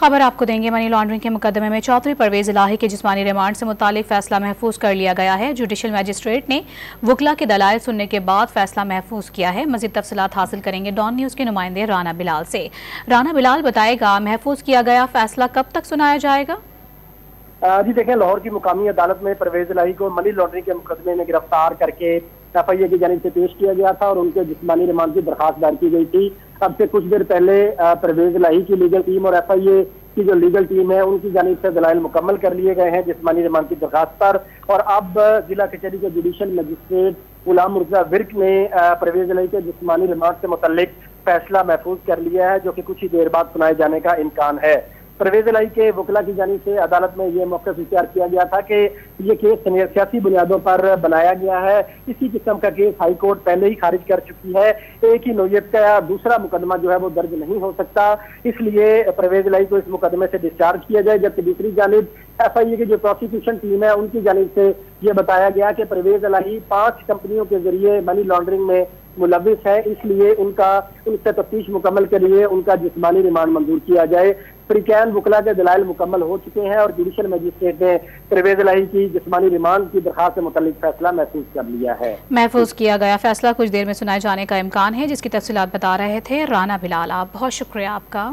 खबर आपको देंगे। मनी लॉन्ड्रिंग के मुकदमे में चौधरी परवेज इलाही के जिस्मानी रिमांड से मुतालिक फैसला महफूज कर लिया गया है। जुडिशल मजिस्ट्रेट ने वकला के दलाइल सुनने के बाद फैसला महफूज किया है। मजीद तफसीलात हासिल करेंगे डॉन न्यूज के नुमाइंदे राना बिलाल से। राना बिलाल बताएगा, महफूज किया गया फैसला कब तक सुनाया जाएगा? जी देखें, लाहौर की मुकामी अदालत में परवेज इलाही को मनी लॉन्ड्रिंग के मुकदमे में गिरफ्तार करके FIA की जानिब से पेश किया गया था और उनके जिस्मानी रिमांड की दरखास्त दायर की गई थी। अब से कुछ देर पहले परवेज इलाही की लीगल टीम और FIA की जो लीगल टीम है उनकी जानिब से दलाइल मुकम्मल कर लिए गए हैं जिस्मानी रिमांड की दरखास्त पर। और अब जिला कचहरी के जुडिशल मजिस्ट्रेट गुलाम मुर्तजा विर्क ने परवेज इलाही के जिस्मानी रिमांड से मुतल्लिक फैसला महफूज कर लिया है, जो कि कुछ ही देर बाद सुनाए जाने का इम्कान है। परवेज इलाही के वकला की जानिब से अदालत में यह मौक़िफ़ इख्तियार किया गया था कि ये केस सियासी बुनियादों पर बनाया गया है। इसी किस्म का केस हाई कोर्ट पहले ही खारिज कर चुकी है। एक ही नौयत का दूसरा मुकदमा जो है वो दर्ज नहीं हो सकता, इसलिए परवेज इलाही को इस मुकदमे से डिस्चार्ज किया जाए। जबकि दूसरी जानिब FIA की जो प्रोसिक्यूशन टीम है उनकी जानिब से ये बताया गया कि परवेज इलाही 5 कंपनियों के जरिए मनी लॉन्ड्रिंग में मुलविस है, इसलिए उनसे तफ्तीश मुकम्मल के लिए उनका जिस्मानी रिमांड मंजूर किया जाए। फ्रीकैन वकला के दलाइल मुकम्मल हो चुके हैं और जुडिशल मजिस्ट्रेट ने परवेज इलाही की जिस्मानी रिमांड की दरखास्त से मुतल्लिक फैसला महफूज कर लिया है। महफूज किया गया फैसला कुछ देर में सुनाए जाने का इम्कान है, जिसकी तफसीलात बता रहे थे राना बिलाल। आप बहुत शुक्रिया आपका।